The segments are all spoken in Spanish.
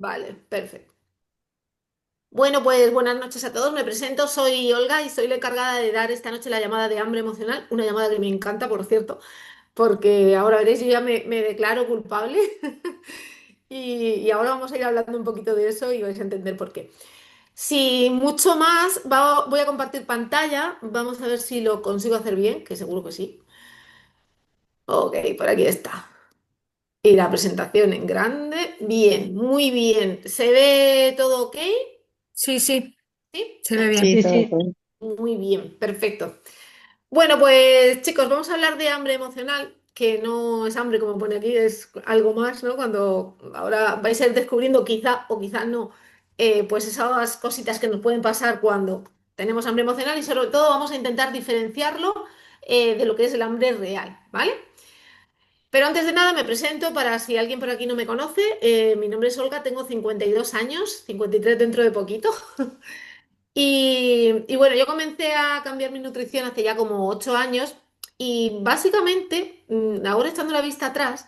Vale, perfecto. Bueno, pues buenas noches a todos. Me presento, soy Olga y soy la encargada de dar esta noche la llamada de hambre emocional, una llamada que me encanta, por cierto, porque ahora veréis, yo ya me declaro culpable y ahora vamos a ir hablando un poquito de eso y vais a entender por qué. Sin mucho más, voy a compartir pantalla, vamos a ver si lo consigo hacer bien, que seguro que sí. Ok, por aquí está. Y la presentación en grande. Bien, muy bien. ¿Se ve todo ok? Sí, sí, Sí, se ve venga. bien. Sí, todo bien. Muy bien, perfecto. Bueno, pues chicos, vamos a hablar de hambre emocional, que no es hambre como pone aquí, es algo más, ¿no? Cuando ahora vais a ir descubriendo quizá o quizá no, pues esas cositas que nos pueden pasar cuando tenemos hambre emocional y sobre todo vamos a intentar diferenciarlo de lo que es el hambre real, ¿vale? Pero antes de nada me presento para si alguien por aquí no me conoce. Mi nombre es Olga, tengo 52 años, 53 dentro de poquito. Y bueno, yo comencé a cambiar mi nutrición hace ya como 8 años y básicamente, ahora echando la vista atrás,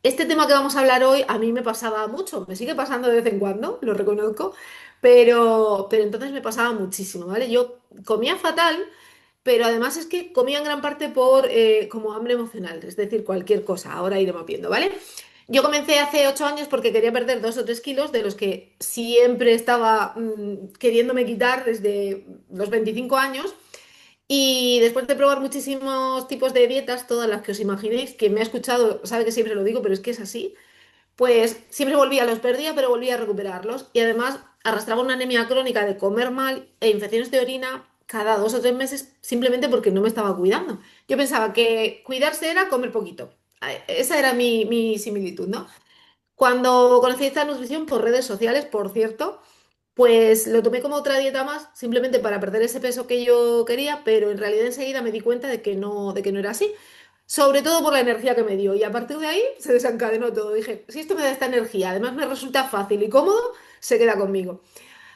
este tema que vamos a hablar hoy a mí me pasaba mucho, me sigue pasando de vez en cuando, lo reconozco, pero entonces me pasaba muchísimo, ¿vale? Yo comía fatal, pero además es que comía en gran parte por como hambre emocional, es decir, cualquier cosa, ahora iremos viendo, ¿vale? Yo comencé hace 8 años porque quería perder 2 o 3 kilos de los que siempre estaba queriéndome quitar desde los 25 años. Y después de probar muchísimos tipos de dietas, todas las que os imaginéis, quien me ha escuchado sabe que siempre lo digo, pero es que es así, pues siempre volvía, los perdía, pero volvía a recuperarlos. Y además arrastraba una anemia crónica de comer mal e infecciones de orina cada 2 o 3 meses simplemente porque no me estaba cuidando. Yo pensaba que cuidarse era comer poquito. Esa era mi similitud, ¿no? Cuando conocí esta nutrición por redes sociales, por cierto, pues lo tomé como otra dieta más, simplemente para perder ese peso que yo quería, pero en realidad enseguida me di cuenta de que no era así. Sobre todo por la energía que me dio. Y a partir de ahí se desencadenó todo. Dije, si esto me da esta energía, además me resulta fácil y cómodo, se queda conmigo.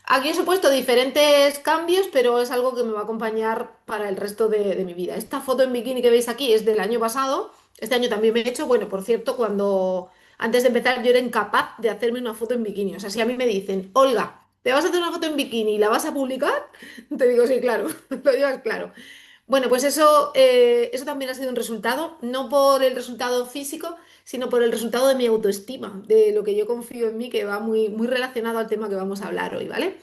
Aquí os he puesto diferentes cambios, pero es algo que me va a acompañar para el resto de mi vida. Esta foto en bikini que veis aquí es del año pasado. Este año también me he hecho, bueno, por cierto, cuando antes de empezar yo era incapaz de hacerme una foto en bikini. O sea, si a mí me dicen, Olga, ¿te vas a hacer una foto en bikini y la vas a publicar? Te digo, sí, claro, lo llevas claro. Bueno, pues eso también ha sido un resultado, no por el resultado físico, sino por el resultado de mi autoestima, de lo que yo confío en mí, que va muy, muy relacionado al tema que vamos a hablar hoy, ¿vale?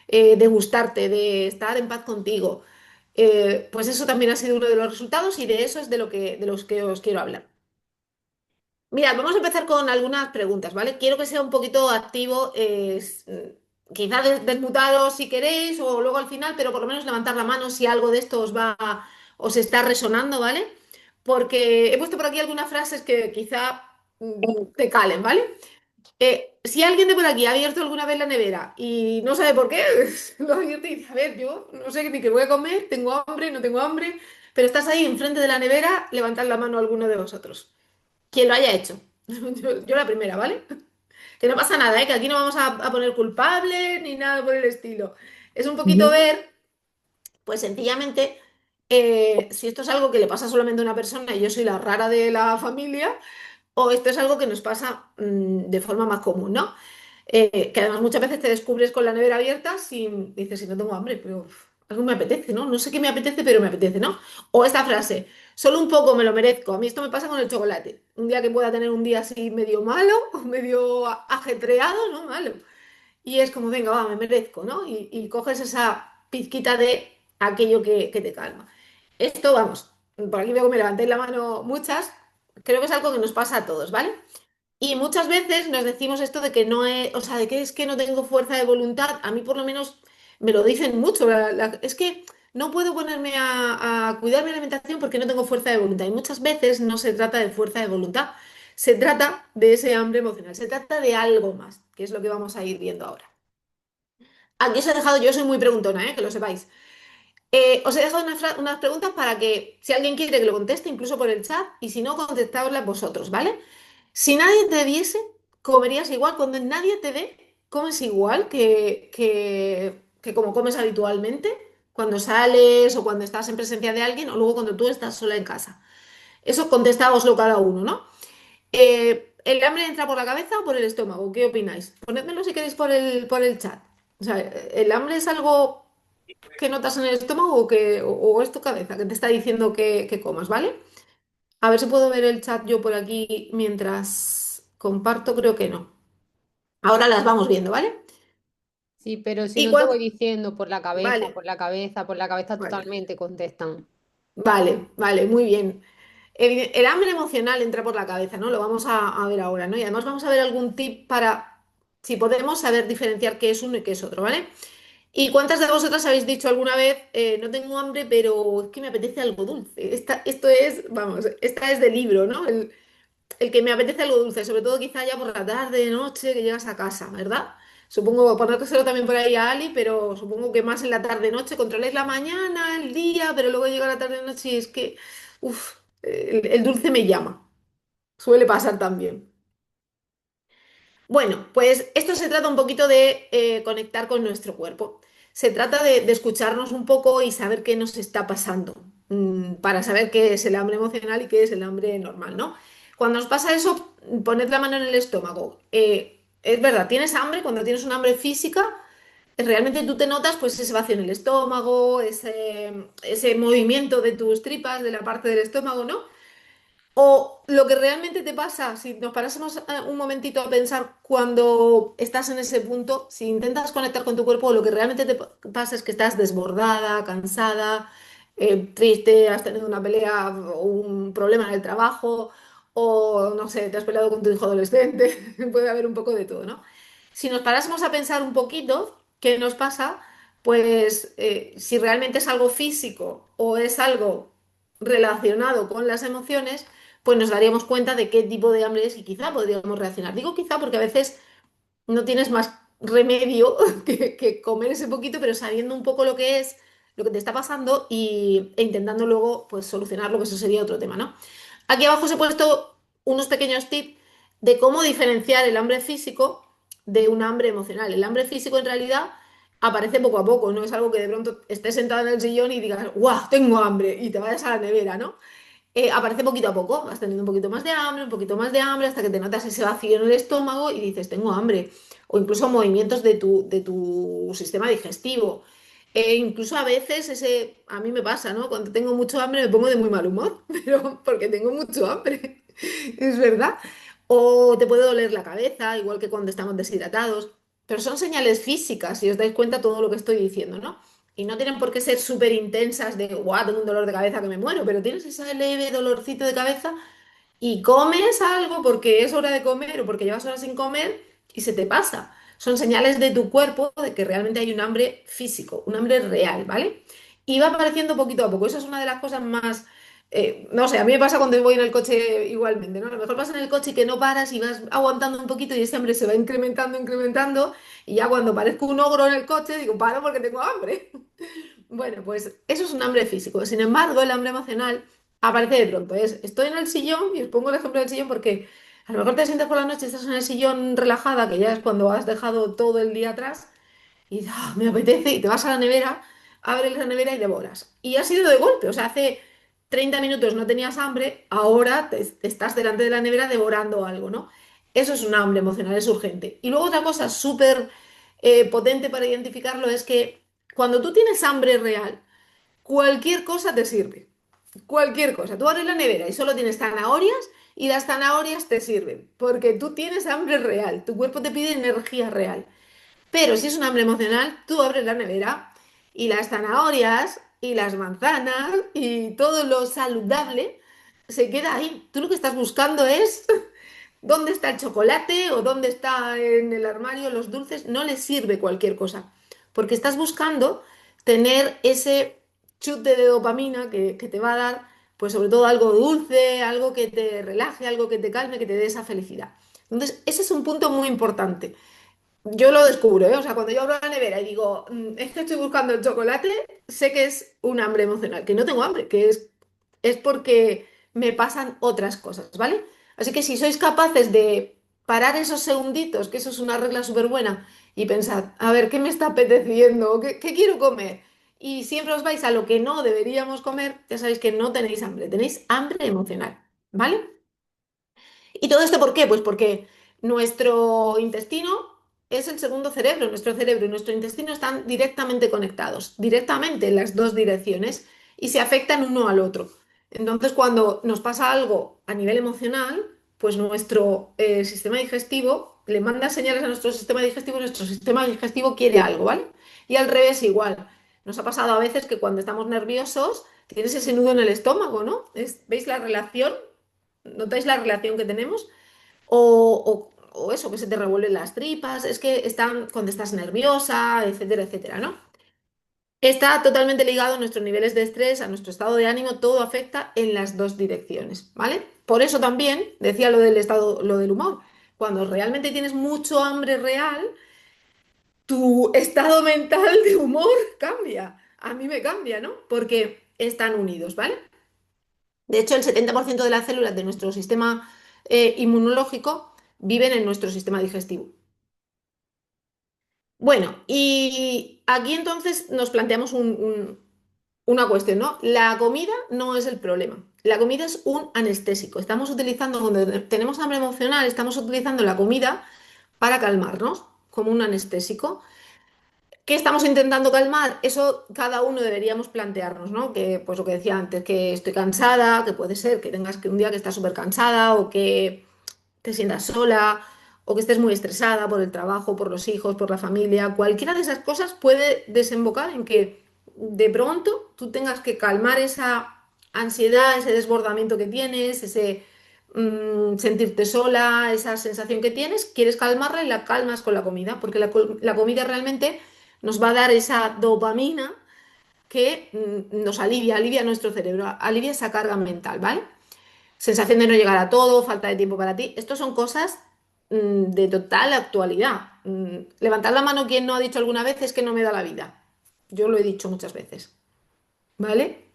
De gustarte, de estar en paz contigo. Pues eso también ha sido uno de los resultados y de eso es de los que os quiero hablar. Mirad, vamos a empezar con algunas preguntas, ¿vale? Quiero que sea un poquito activo, quizá desmutaros si queréis o luego al final, pero por lo menos levantar la mano si algo de esto os está resonando, ¿vale? Porque he puesto por aquí algunas frases que quizá te calen, ¿vale? Si alguien de por aquí ha abierto alguna vez la nevera y no sabe por qué, lo ha abierto y dice, a ver, yo no sé ni qué voy a comer, tengo hambre, no tengo hambre, pero estás ahí enfrente de la nevera, levantad la mano alguno de vosotros. Quien lo haya hecho. Yo la primera, ¿vale? Que no pasa nada, ¿eh? Que aquí no vamos a poner culpables ni nada por el estilo. Es un poquito Ujú. ver, pues sencillamente, si esto es algo que le pasa solamente a una persona y yo soy la rara de la familia, o esto es algo que nos pasa de forma más común, ¿no? Que además muchas veces te descubres con la nevera abierta sin, dices, si no tengo hambre, pero algo me apetece, ¿no? No sé qué me apetece, pero me apetece, ¿no? O esta frase, solo un poco me lo merezco. A mí esto me pasa con el chocolate. Un día que pueda tener un día así medio malo o medio ajetreado, ¿no? Malo. Y es como, venga, va, me merezco, ¿no? Y coges esa pizquita de aquello que te calma. Esto, vamos, por aquí veo que me levantéis la mano muchas, creo que es algo que nos pasa a todos, ¿vale? Y muchas veces nos decimos esto de que no es, o sea, de que es que no tengo fuerza de voluntad. A mí por lo menos me lo dicen mucho. Es que no puedo ponerme a cuidar mi alimentación porque no tengo fuerza de voluntad. Y muchas veces no se trata de fuerza de voluntad, se trata de ese hambre emocional, se trata de algo más, que es lo que vamos a ir viendo ahora. Aquí os he dejado, yo soy muy preguntona, que lo sepáis. Os he dejado unas preguntas para que, si alguien quiere que lo conteste, incluso por el chat, y si no, contestadlas vosotros, ¿vale? Si nadie te diese, comerías igual. Cuando nadie te dé, comes igual que como comes habitualmente, cuando sales o cuando estás en presencia de alguien, o luego cuando tú estás sola en casa. Eso contestáoslo cada uno, ¿no? ¿El hambre entra por la cabeza o por el estómago? ¿Qué opináis? Ponedmelo si queréis por el chat. O sea, ¿el hambre es algo que notas en el estómago o es tu cabeza que te está diciendo que comas, ¿vale? A ver si puedo ver el chat yo por aquí mientras comparto, creo que no. Ahora las vamos viendo, ¿vale? Sí, pero si Y no te cuando... voy diciendo por la cabeza, Vale, por la cabeza, por la cabeza vale, totalmente contestan. vale, vale, muy bien. El hambre emocional entra por la cabeza, ¿no? Lo vamos a ver ahora, ¿no? Y además vamos a ver algún tip para, si podemos, saber diferenciar qué es uno y qué es otro, ¿vale? ¿Y cuántas de vosotras habéis dicho alguna vez, no tengo hambre, pero es que me apetece algo dulce? Esto es, vamos, esta es de libro, ¿no? El que me apetece algo dulce, sobre todo quizá ya por la tarde, noche, que llegas a casa, ¿verdad? Supongo, ponérselo también por ahí a Ali, pero supongo que más en la tarde-noche, controláis la mañana, el día, pero luego llega la tarde-noche y es que, uff, el dulce me llama. Suele pasar también. Bueno, pues esto se trata un poquito de conectar con nuestro cuerpo. Se trata de escucharnos un poco y saber qué nos está pasando, para saber qué es el hambre emocional y qué es el hambre normal, ¿no? Cuando os pasa eso, poned la mano en el estómago. Es verdad, tienes hambre, cuando tienes un hambre física, realmente tú te notas pues ese vacío en el estómago, ese movimiento de tus tripas, de la parte del estómago, ¿no? O lo que realmente te pasa, si nos parásemos un momentito a pensar cuando estás en ese punto, si intentas conectar con tu cuerpo, lo que realmente te pasa es que estás desbordada, cansada, triste, has tenido una pelea o un problema en el trabajo, o no sé, te has peleado con tu hijo adolescente, puede haber un poco de todo, ¿no? Si nos parásemos a pensar un poquito qué nos pasa, pues si realmente es algo físico o es algo relacionado con las emociones, pues nos daríamos cuenta de qué tipo de hambre es y quizá podríamos reaccionar. Digo quizá porque a veces no tienes más remedio que comer ese poquito, pero sabiendo un poco lo que es, lo que te está pasando e intentando luego pues solucionarlo, que eso sería otro tema, ¿no? Aquí abajo os he puesto unos pequeños tips de cómo diferenciar el hambre físico de un hambre emocional. El hambre físico en realidad aparece poco a poco, no es algo que de pronto estés sentada en el sillón y digas, ¡guau! Tengo hambre y te vayas a la nevera, ¿no? Aparece poquito a poco, vas teniendo un poquito más de hambre, un poquito más de hambre, hasta que te notas ese vacío en el estómago y dices, tengo hambre. O incluso movimientos de tu sistema digestivo. Incluso a veces a mí me pasa, ¿no? Cuando tengo mucho hambre me pongo de muy mal humor, pero porque tengo mucho hambre, es verdad. O te puede doler la cabeza, igual que cuando estamos deshidratados. Pero son señales físicas, si os dais cuenta todo lo que estoy diciendo, ¿no? Y no tienen por qué ser súper intensas de, guau, tengo un dolor de cabeza que me muero, pero tienes ese leve dolorcito de cabeza y comes algo porque es hora de comer o porque llevas horas sin comer y se te pasa. Son señales de tu cuerpo de que realmente hay un hambre físico, un hambre real, ¿vale? Y va apareciendo poquito a poco. Esa es una de las cosas más... no sé, a mí me pasa cuando voy en el coche igualmente, ¿no? A lo mejor vas en el coche y que no paras y vas aguantando un poquito y ese hambre se va incrementando, incrementando y ya cuando parezco un ogro en el coche digo, paro porque tengo hambre. Bueno, pues eso es un hambre físico. Sin embargo, el hambre emocional aparece de pronto. Estoy en el sillón y os pongo el ejemplo del sillón porque a lo mejor te sientas por la noche, estás en el sillón relajada, que ya es cuando has dejado todo el día atrás, y dices, "Ah, me apetece", y te vas a la nevera, abres la nevera y devoras. Y ha sido de golpe, o sea, hace 30 minutos no tenías hambre, ahora te estás delante de la nevera devorando algo, ¿no? Eso es un hambre emocional, es urgente. Y luego otra cosa súper potente para identificarlo es que cuando tú tienes hambre real, cualquier cosa te sirve. Cualquier cosa. Tú abres la nevera y solo tienes zanahorias y las zanahorias te sirven. Porque tú tienes hambre real. Tu cuerpo te pide energía real. Pero si es un hambre emocional, tú abres la nevera y las zanahorias y las manzanas y todo lo saludable se queda ahí. Tú lo que estás buscando es dónde está el chocolate o dónde está en el armario los dulces. No les sirve cualquier cosa. Porque estás buscando tener ese chute de dopamina que te va a dar, pues sobre todo algo dulce, algo que te relaje, algo que te calme, que te dé esa felicidad. Entonces, ese es un punto muy importante. Yo lo descubro, ¿eh? O sea, cuando yo abro la nevera y digo, es que estoy buscando el chocolate, sé que es un hambre emocional, que no tengo hambre, es porque me pasan otras cosas, ¿vale? Así que si sois capaces de parar esos segunditos, que eso es una regla súper buena, y pensad, a ver, ¿qué me está apeteciendo? ¿Qué quiero comer? Y siempre os vais a lo que no deberíamos comer, ya sabéis que no tenéis hambre, tenéis hambre emocional, ¿vale? ¿Y todo esto por qué? Pues porque nuestro intestino es el segundo cerebro. Nuestro cerebro y nuestro intestino están directamente conectados, directamente en las dos direcciones y se afectan uno al otro. Entonces, cuando nos pasa algo a nivel emocional, pues nuestro sistema digestivo le manda señales a nuestro sistema digestivo quiere algo, ¿vale? Y al revés igual. Nos ha pasado a veces que cuando estamos nerviosos tienes ese nudo en el estómago, ¿no? ¿Veis la relación? ¿Notáis la relación que tenemos? O eso, que se te revuelven las tripas, es que están cuando estás nerviosa, etcétera, etcétera, ¿no? Está totalmente ligado a nuestros niveles de estrés, a nuestro estado de ánimo, todo afecta en las dos direcciones, ¿vale? Por eso también decía lo del estado, lo del humor. Cuando realmente tienes mucho hambre real, tu estado mental de humor cambia. A mí me cambia, ¿no? Porque están unidos, ¿vale? De hecho, el 70% de las células de nuestro sistema inmunológico viven en nuestro sistema digestivo. Bueno, y aquí entonces nos planteamos una cuestión, ¿no? La comida no es el problema. La comida es un anestésico. Estamos utilizando, cuando tenemos hambre emocional, estamos utilizando la comida para calmarnos, como un anestésico. ¿Qué estamos intentando calmar? Eso cada uno deberíamos plantearnos, ¿no? Que, pues lo que decía antes, que estoy cansada, que puede ser que tengas que un día que estás súper cansada o que te sientas sola o que estés muy estresada por el trabajo, por los hijos, por la familia. Cualquiera de esas cosas puede desembocar en que de pronto tú tengas que calmar esa ansiedad, ese desbordamiento que tienes, ese sentirte sola, esa sensación que tienes, quieres calmarla y la calmas con la comida, porque la comida realmente nos va a dar esa dopamina que nos alivia, alivia nuestro cerebro, alivia esa carga mental, ¿vale? Sensación de no llegar a todo, falta de tiempo para ti. Estos son cosas de total actualidad. Levantad la mano quien no ha dicho alguna vez es que no me da la vida. Yo lo he dicho muchas veces, ¿vale?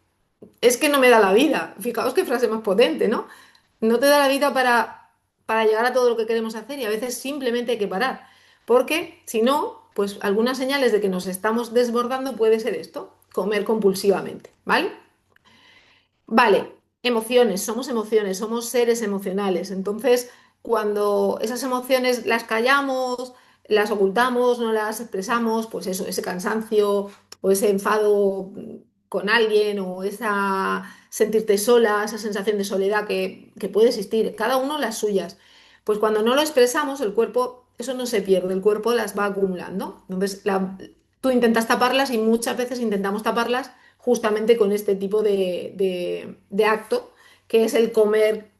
Es que no me da la vida. Fijaos qué frase más potente, ¿no? No te da la vida para llegar a todo lo que queremos hacer y a veces simplemente hay que parar. Porque si no, pues algunas señales de que nos estamos desbordando puede ser esto, comer compulsivamente, ¿vale? Vale, emociones, somos seres emocionales. Entonces, cuando esas emociones las callamos, las ocultamos, no las expresamos, pues eso, ese cansancio o ese enfado con alguien o esa sentirte sola, esa sensación de soledad que puede existir, cada uno las suyas. Pues cuando no lo expresamos, el cuerpo, eso no se pierde, el cuerpo las va acumulando. Entonces, tú intentas taparlas y muchas veces intentamos taparlas justamente con este tipo de acto, que es el comer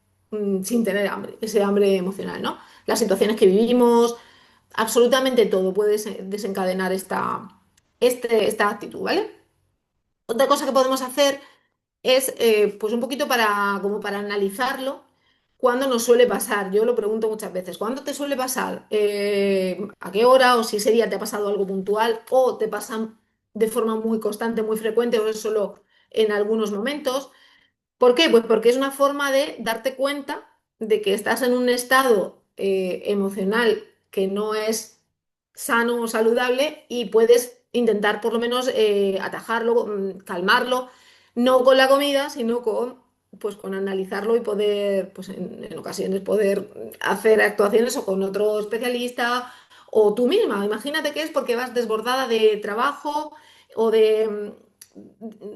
sin tener hambre, ese hambre emocional, ¿no? Las situaciones que vivimos, absolutamente todo puede desencadenar esta actitud, ¿vale? Otra cosa que podemos hacer es, pues un poquito como para analizarlo, cuándo nos suele pasar. Yo lo pregunto muchas veces, ¿cuándo te suele pasar? ¿A qué hora? O si ese día te ha pasado algo puntual o te pasan de forma muy constante, muy frecuente o es solo en algunos momentos. ¿Por qué? Pues porque es una forma de darte cuenta de que estás en un estado emocional que no es sano o saludable y puedes intentar por lo menos atajarlo, calmarlo, no con la comida, sino pues, con analizarlo y poder, pues en ocasiones poder hacer actuaciones o con otro especialista o tú misma. Imagínate que es porque vas desbordada de trabajo o de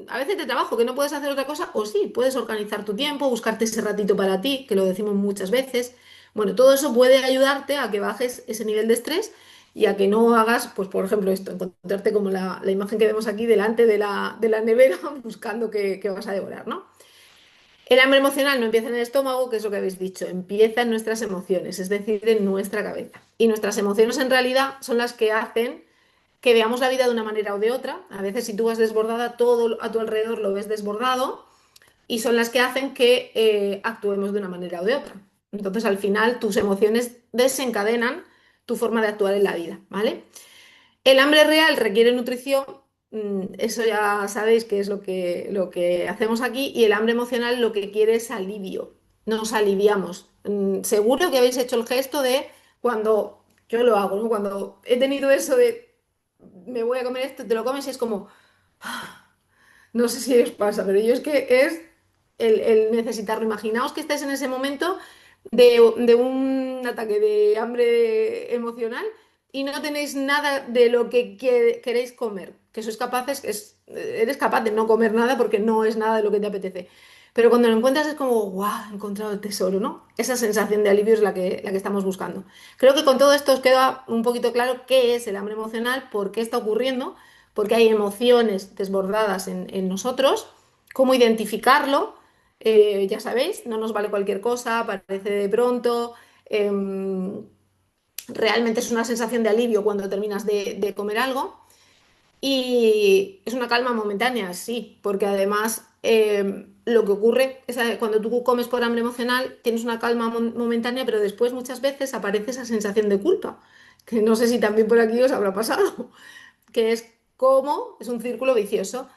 a veces de trabajo que no puedes hacer otra cosa, o sí, puedes organizar tu tiempo, buscarte ese ratito para ti, que lo decimos muchas veces. Bueno, todo eso puede ayudarte a que bajes ese nivel de estrés y a que no hagas, pues por ejemplo, esto, encontrarte como la imagen que vemos aquí delante de la nevera buscando qué vas a devorar, ¿no? El hambre emocional no empieza en el estómago, que es lo que habéis dicho, empieza en nuestras emociones, es decir, en nuestra cabeza. Y nuestras emociones en realidad son las que hacen que veamos la vida de una manera o de otra. A veces si tú vas desbordada, todo a tu alrededor lo ves desbordado y son las que hacen que actuemos de una manera o de otra. Entonces al final tus emociones desencadenan tu forma de actuar en la vida, ¿vale? El hambre real requiere nutrición, eso ya sabéis que es lo que hacemos aquí, y el hambre emocional lo que quiere es alivio, nos aliviamos. Seguro que habéis hecho el gesto de cuando yo lo hago, ¿no? Cuando he tenido eso de me voy a comer esto, te lo comes y es como, no sé si os pasa, pero yo es que es el necesitarlo. Imaginaos que estáis en ese momento, de un ataque de hambre emocional y no tenéis nada de lo que queréis comer, que sois capaces, eres capaz de no comer nada porque no es nada de lo que te apetece. Pero cuando lo encuentras es como, ¡guau! He encontrado el tesoro, ¿no? Esa sensación de alivio es la que estamos buscando. Creo que con todo esto os queda un poquito claro qué es el hambre emocional, por qué está ocurriendo, porque hay emociones desbordadas en nosotros, cómo identificarlo. Ya sabéis, no nos vale cualquier cosa, aparece de pronto. Realmente es una sensación de alivio cuando terminas de comer algo. Y es una calma momentánea, sí, porque además lo que ocurre es que cuando tú comes por hambre emocional tienes una calma momentánea, pero después muchas veces aparece esa sensación de culpa, que no sé si también por aquí os habrá pasado, que es como es un círculo vicioso.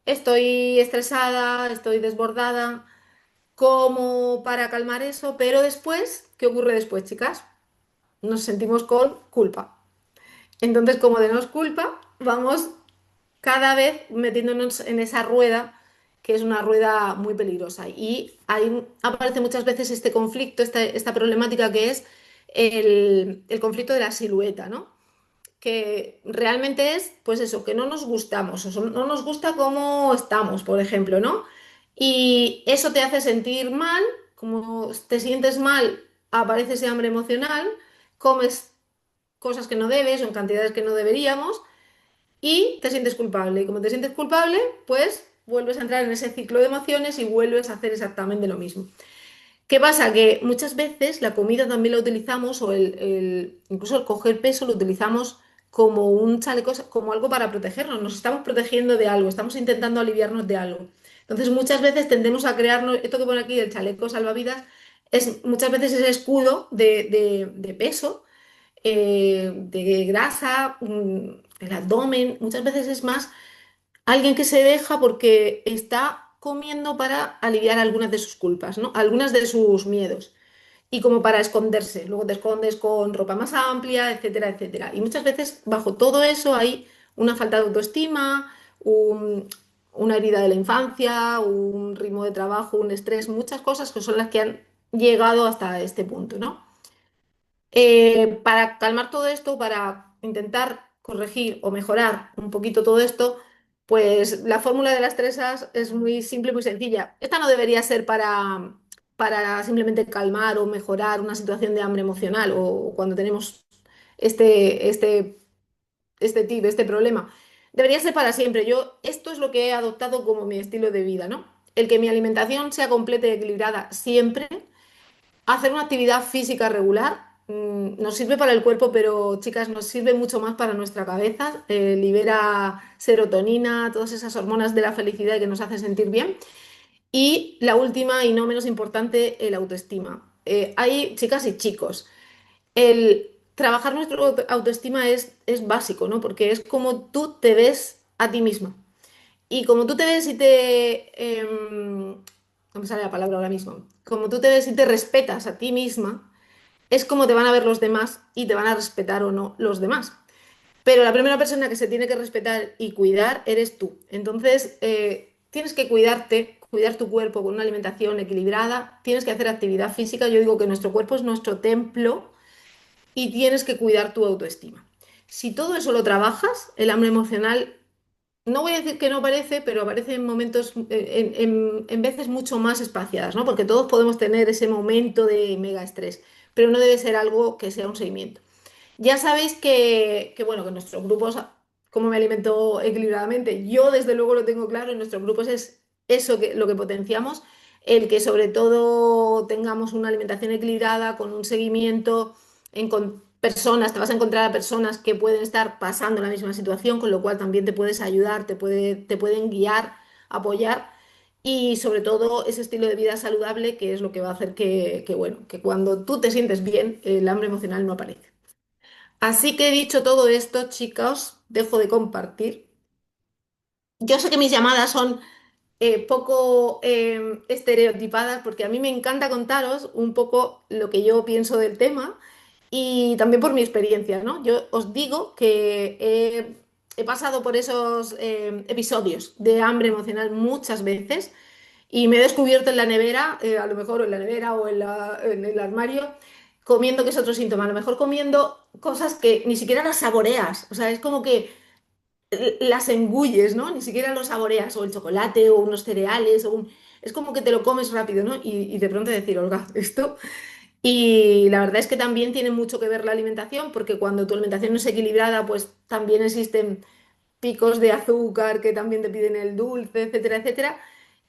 Estoy estresada, estoy desbordada, como para calmar eso, pero después, ¿qué ocurre después, chicas? Nos sentimos con culpa. Entonces, como tenemos culpa, vamos cada vez metiéndonos en esa rueda, que es una rueda muy peligrosa. Y ahí aparece muchas veces este conflicto, esta problemática que es el conflicto de la silueta, ¿no? Que realmente es, pues eso, que no nos gustamos, o no nos gusta cómo estamos, por ejemplo, ¿no? Y eso te hace sentir mal, como te sientes mal, aparece ese hambre emocional, comes cosas que no debes o en cantidades que no deberíamos y te sientes culpable. Y como te sientes culpable, pues vuelves a entrar en ese ciclo de emociones y vuelves a hacer exactamente lo mismo. ¿Qué pasa? Que muchas veces la comida también la utilizamos, o incluso el coger peso lo utilizamos como un chaleco, como algo para protegernos. Nos estamos protegiendo de algo, estamos intentando aliviarnos de algo. Entonces muchas veces tendemos a crearnos, esto que pone aquí, el chaleco salvavidas, es muchas veces ese escudo de peso, de grasa, el abdomen, muchas veces es más alguien que se deja porque está comiendo para aliviar algunas de sus culpas, ¿no? Algunas de sus miedos. Y como para esconderse. Luego te escondes con ropa más amplia, etcétera, etcétera. Y muchas veces bajo todo eso hay una falta de autoestima, una herida de la infancia, un ritmo de trabajo, un estrés, muchas cosas que son las que han llegado hasta este punto, ¿no? Para calmar todo esto, para intentar corregir o mejorar un poquito todo esto, pues la fórmula de las tres As es muy simple y muy sencilla. Esta no debería ser para simplemente calmar o mejorar una situación de hambre emocional o cuando tenemos este, este, este problema. Debería ser para siempre. Yo, esto es lo que he adoptado como mi estilo de vida, ¿no? El que mi alimentación sea completa y equilibrada siempre, hacer una actividad física regular nos sirve para el cuerpo, pero chicas, nos sirve mucho más para nuestra cabeza. Libera serotonina, todas esas hormonas de la felicidad que nos hace sentir bien. Y la última y no menos importante, el autoestima. Hay chicas y chicos. El trabajar nuestra autoestima es básico, ¿no? Porque es como tú te ves a ti misma. Y como tú te ves y no me sale la palabra ahora mismo. Como tú te ves y te respetas a ti misma, es como te van a ver los demás y te van a respetar o no los demás. Pero la primera persona que se tiene que respetar y cuidar eres tú. Entonces, tienes que cuidarte, cuidar tu cuerpo con una alimentación equilibrada, tienes que hacer actividad física. Yo digo que nuestro cuerpo es nuestro templo y tienes que cuidar tu autoestima. Si todo eso lo trabajas, el hambre emocional no voy a decir que no aparece, pero aparece en momentos, en veces mucho más espaciadas, ¿no? Porque todos podemos tener ese momento de mega estrés, pero no debe ser algo que sea un seguimiento. Ya sabéis bueno, que nuestros grupos, cómo me alimento equilibradamente, yo desde luego lo tengo claro, en nuestros grupos es eso que, lo que potenciamos, el que sobre todo tengamos una alimentación equilibrada, con un seguimiento, con personas, te vas a encontrar a personas que pueden estar pasando la misma situación, con lo cual también te puedes ayudar, te pueden guiar, apoyar. Y sobre todo ese estilo de vida saludable, que es lo que va a hacer bueno, que cuando tú te sientes bien, el hambre emocional no aparece. Así que dicho todo esto, chicos, dejo de compartir. Yo sé que mis llamadas son poco estereotipadas porque a mí me encanta contaros un poco lo que yo pienso del tema y también por mi experiencia, ¿no? Yo os digo que he pasado por esos episodios de hambre emocional muchas veces Y me he descubierto en la nevera, a lo mejor en la nevera o en el armario, comiendo, que es otro síntoma, a lo mejor comiendo cosas que ni siquiera las saboreas, o sea, es como que las engulles, ¿no? Ni siquiera lo saboreas, o el chocolate, o unos cereales, es como que te lo comes rápido, ¿no? Y de pronto decir, Olga, esto... Y la verdad es que también tiene mucho que ver la alimentación, porque cuando tu alimentación no es equilibrada, pues también existen picos de azúcar que también te piden el dulce, etcétera, etcétera.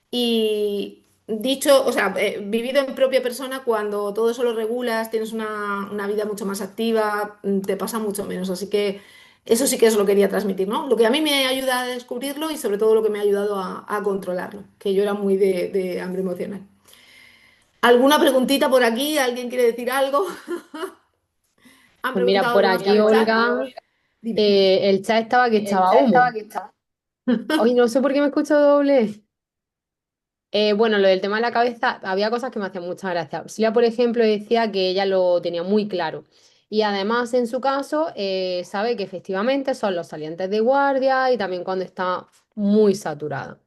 Y dicho, o sea, vivido en propia persona, cuando todo eso lo regulas, tienes una vida mucho más activa, te pasa mucho menos. Así que eso sí que es lo que quería transmitir, ¿no? Lo que a mí me ayuda a descubrirlo y sobre todo lo que me ha ayudado a controlarlo, que yo era muy de hambre emocional. ¿Alguna preguntita por aquí? ¿Alguien quiere decir algo? Han Pues mira, preguntado por algunos por aquí, el chat. Olga, Dime. el chat estaba que echaba humo. Ay, no sé por qué me escucho doble. Bueno, lo del tema de la cabeza, había cosas que me hacían mucha gracia. Silvia, por ejemplo, decía que ella lo tenía muy claro. Y además, en su caso, sabe que efectivamente son los salientes de guardia y también cuando está muy saturada.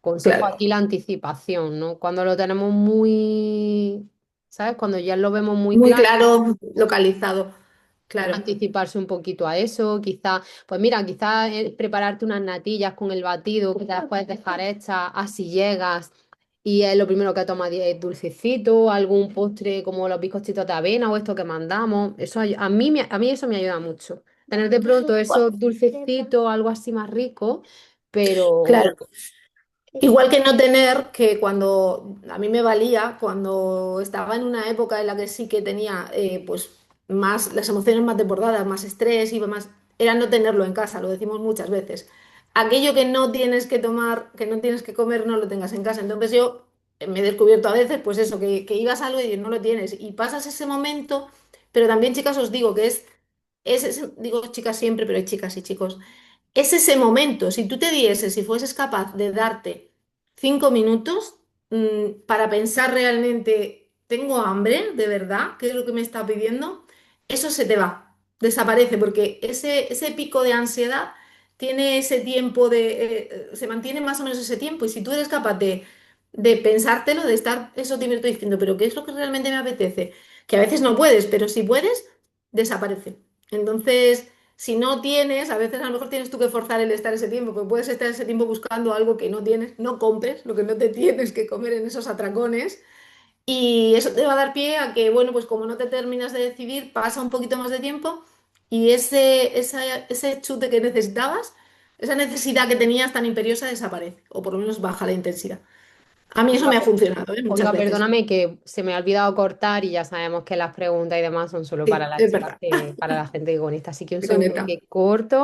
Consejo Claro, aquí la anticipación, ¿no? Cuando lo tenemos muy, ¿sabes? Cuando ya lo vemos muy muy claro, claro, localizado. Claro. anticiparse un poquito a eso, quizá, pues mira, quizá prepararte unas natillas con el batido que te las puedes dejar hechas, así llegas y es lo primero que tomas es dulcecito, algún postre como los bizcochitos de avena o esto que mandamos, eso a mí, a mí eso me ayuda mucho. Tener de pronto esos dulcecitos, algo así más rico, pero Claro. Igual que no tener que cuando a mí me valía, cuando estaba en una época en la que sí que tenía pues más las emociones más desbordadas, más estrés y más, era no tenerlo en casa, lo decimos muchas veces. Aquello que no tienes que tomar, que no tienes que comer, no lo tengas en casa. Entonces yo me he descubierto a veces, pues eso, que ibas a algo y no lo tienes. Y pasas ese momento, pero también, chicas, os digo que digo chicas siempre, pero hay chicas y chicos, es ese momento. Si tú te dieses, si fueses capaz de darte 5 minutos para pensar realmente, ¿tengo hambre de verdad? ¿Qué es lo que me está pidiendo? Eso se te va, desaparece, porque ese pico de ansiedad tiene ese tiempo se mantiene más o menos ese tiempo. Y si tú eres capaz de pensártelo, de estar esos 10 minutos diciendo, pero ¿qué es lo que realmente me apetece? Que a veces no puedes, pero si puedes, desaparece. Entonces... Si no tienes, a veces a lo mejor tienes tú que forzar el estar ese tiempo, porque puedes estar ese tiempo buscando algo que no tienes, no compres lo que no te tienes que comer en esos atracones y eso te va a dar pie a que, bueno, pues como no te terminas de decidir, pasa un poquito más de tiempo y ese chute que necesitabas, esa necesidad que tenías tan imperiosa desaparece, o por lo menos baja la intensidad. A mí eso me ha funcionado, ¿eh? Muchas Olga, veces. perdóname que se me ha olvidado cortar y ya sabemos que las preguntas y demás son solo para Sí, las es chicas, verdad. para la gente que conecta. Así que un Te segundo conecta. que corto.